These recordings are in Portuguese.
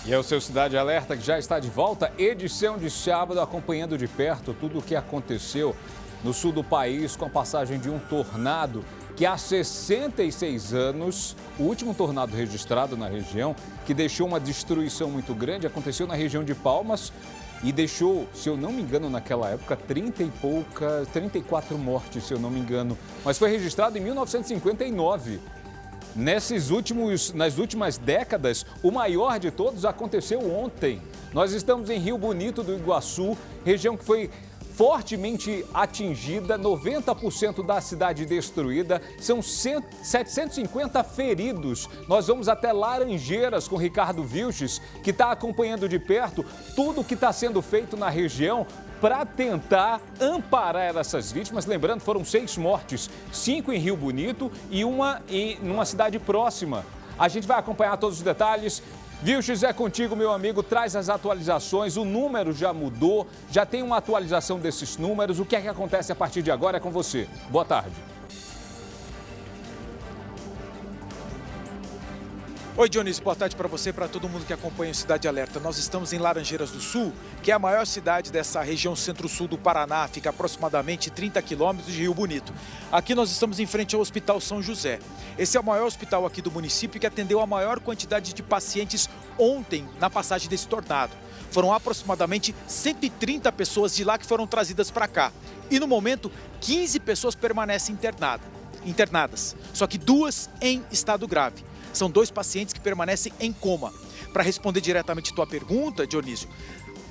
E é o seu Cidade Alerta que já está de volta, edição de sábado, acompanhando de perto tudo o que aconteceu no sul do país com a passagem de um tornado que há 66 anos, o último tornado registrado na região, que deixou uma destruição muito grande, aconteceu na região de Palmas e deixou, se eu não me engano, naquela época, 34 mortes, se eu não me engano, mas foi registrado em 1959. Nas últimas décadas, o maior de todos aconteceu ontem. Nós estamos em Rio Bonito do Iguaçu, região que foi fortemente atingida, 90% da cidade destruída, são 750 feridos. Nós vamos até Laranjeiras com Ricardo Vilches, que está acompanhando de perto tudo o que está sendo feito na região para tentar amparar essas vítimas. Lembrando, foram 6 mortes, 5 em Rio Bonito e uma numa cidade próxima. A gente vai acompanhar todos os detalhes. Vilches, é contigo, meu amigo, traz as atualizações, o número já mudou, já tem uma atualização desses números, o que é que acontece a partir de agora é com você. Boa tarde. Oi, Dionísio, boa tarde para você e para todo mundo que acompanha o Cidade Alerta. Nós estamos em Laranjeiras do Sul, que é a maior cidade dessa região centro-sul do Paraná, fica aproximadamente 30 quilômetros de Rio Bonito. Aqui nós estamos em frente ao Hospital São José. Esse é o maior hospital aqui do município que atendeu a maior quantidade de pacientes ontem na passagem desse tornado. Foram aproximadamente 130 pessoas de lá que foram trazidas para cá. E no momento, 15 pessoas permanecem internadas, só que 2 em estado grave. São 2 pacientes que permanecem em coma. Para responder diretamente a tua pergunta, Dionísio,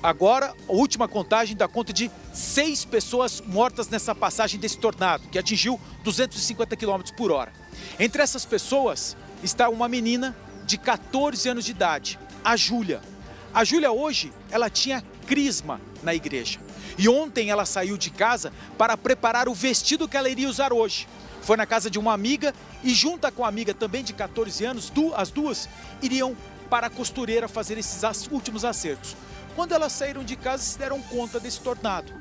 agora a última contagem dá conta de 6 pessoas mortas nessa passagem desse tornado, que atingiu 250 km por hora. Entre essas pessoas está uma menina de 14 anos de idade, a Júlia. A Júlia hoje, ela tinha crisma na igreja. E ontem ela saiu de casa para preparar o vestido que ela iria usar hoje. Foi na casa de uma amiga e junto com a amiga também de 14 anos, as duas iriam para a costureira fazer esses últimos acertos. Quando elas saíram de casa, se deram conta desse tornado.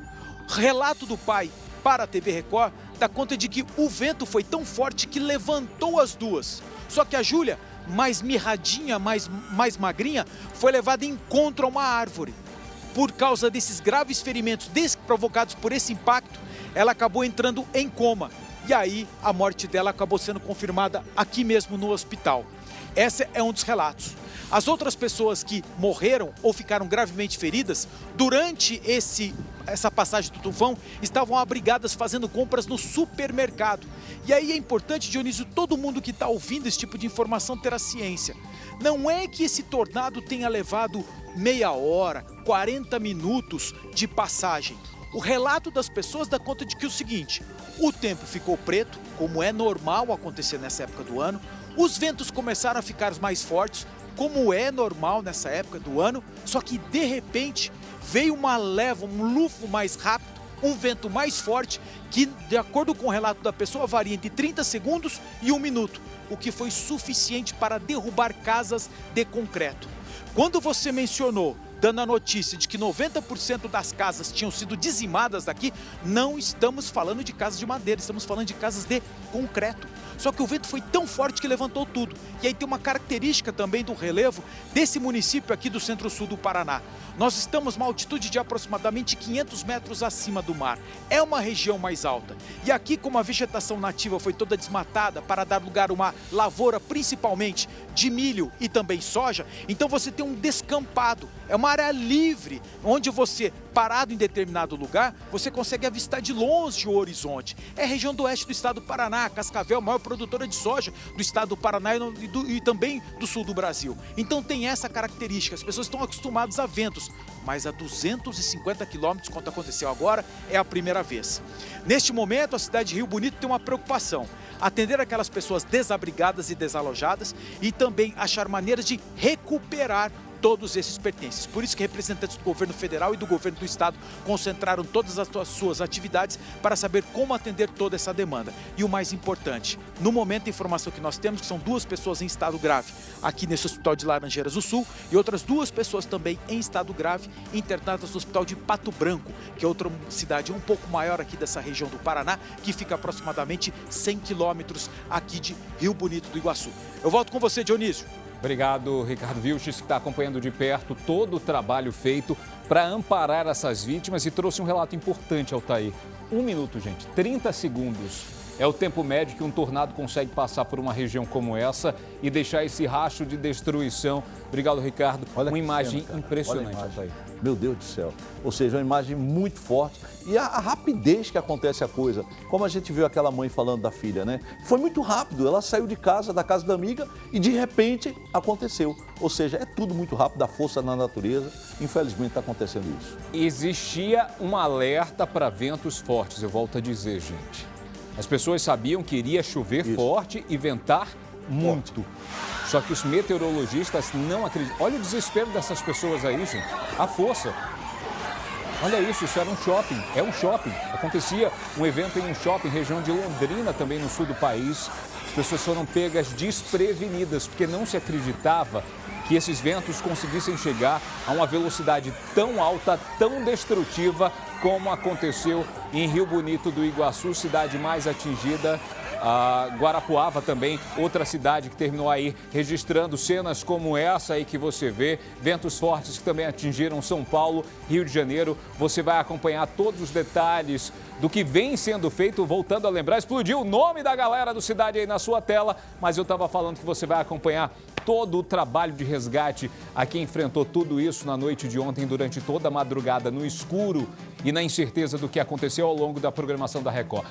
Relato do pai para a TV Record dá conta de que o vento foi tão forte que levantou as duas. Só que a Júlia, mais mirradinha, mais magrinha, foi levada em encontro a uma árvore. Por causa desses graves ferimentos provocados por esse impacto, ela acabou entrando em coma. E aí a morte dela acabou sendo confirmada aqui mesmo no hospital. Esse é um dos relatos. As outras pessoas que morreram ou ficaram gravemente feridas durante essa passagem do tufão estavam abrigadas fazendo compras no supermercado. E aí é importante, Dionísio, todo mundo que está ouvindo esse tipo de informação ter a ciência. Não é que esse tornado tenha levado meia hora, 40 minutos de passagem. O relato das pessoas dá conta de que o seguinte: o tempo ficou preto, como é normal acontecer nessa época do ano, os ventos começaram a ficar mais fortes, como é normal nessa época do ano, só que de repente veio uma leva, um lufo mais rápido, um vento mais forte, que de acordo com o relato da pessoa varia entre 30 segundos e 1 minuto, o que foi suficiente para derrubar casas de concreto. Quando você mencionou, dando a notícia de que 90% das casas tinham sido dizimadas daqui, não estamos falando de casas de madeira, estamos falando de casas de concreto. Só que o vento foi tão forte que levantou tudo. E aí tem uma característica também do relevo desse município aqui do centro-sul do Paraná. Nós estamos a uma altitude de aproximadamente 500 metros acima do mar. É uma região mais alta. E aqui, como a vegetação nativa foi toda desmatada para dar lugar a uma lavoura, principalmente de milho e também soja, então você tem um descampado. É uma área livre, onde você, parado em determinado lugar, você consegue avistar de longe o horizonte. É a região do oeste do estado do Paraná, Cascavel, a maior produtora de soja do estado do Paraná e também do sul do Brasil. Então tem essa característica, as pessoas estão acostumadas a ventos, mas a 250 quilômetros, quanto aconteceu agora, é a primeira vez. Neste momento, a cidade de Rio Bonito tem uma preocupação: atender aquelas pessoas desabrigadas e desalojadas e também achar maneiras de recuperar todos esses pertences. Por isso que representantes do governo federal e do governo do estado concentraram todas as suas atividades para saber como atender toda essa demanda. E o mais importante, no momento a informação que nós temos que são 2 pessoas em estado grave aqui nesse hospital de Laranjeiras do Sul e outras 2 pessoas também em estado grave internadas no hospital de Pato Branco, que é outra cidade um pouco maior aqui dessa região do Paraná, que fica aproximadamente 100 quilômetros aqui de Rio Bonito do Iguaçu. Eu volto com você, Dionísio. Obrigado, Ricardo Vilches, que está acompanhando de perto todo o trabalho feito para amparar essas vítimas e trouxe um relato importante, Altair. 1 minuto, gente, 30 segundos. É o tempo médio que um tornado consegue passar por uma região como essa e deixar esse rastro de destruição. Obrigado, Ricardo. Olha uma que imagem cena, impressionante, Olha a imagem. Altair. Meu Deus do céu. Ou seja, uma imagem muito forte. E a rapidez que acontece a coisa. Como a gente viu aquela mãe falando da filha, né? Foi muito rápido. Ela saiu de casa, da casa da amiga, e de repente aconteceu. Ou seja, é tudo muito rápido, a força na natureza. Infelizmente está acontecendo isso. Existia um alerta para ventos fortes, eu volto a dizer, gente. As pessoas sabiam que iria chover forte e ventar muito. Só que os meteorologistas não acreditam. Olha o desespero dessas pessoas aí, gente. A força. Olha isso era um shopping. É um shopping. Acontecia um evento em um shopping, região de Londrina, também no sul do país. As pessoas foram pegas desprevenidas, porque não se acreditava que esses ventos conseguissem chegar a uma velocidade tão alta, tão destrutiva, como aconteceu em Rio Bonito do Iguaçu, cidade mais atingida. Guarapuava também, outra cidade que terminou aí registrando cenas como essa aí que você vê. Ventos fortes que também atingiram São Paulo, Rio de Janeiro. Você vai acompanhar todos os detalhes do que vem sendo feito. Voltando a lembrar, explodiu o nome da galera do Cidade aí na sua tela, mas eu estava falando que você vai acompanhar todo o trabalho de resgate a quem enfrentou tudo isso na noite de ontem, durante toda a madrugada, no escuro e na incerteza do que aconteceu ao longo da programação da Record.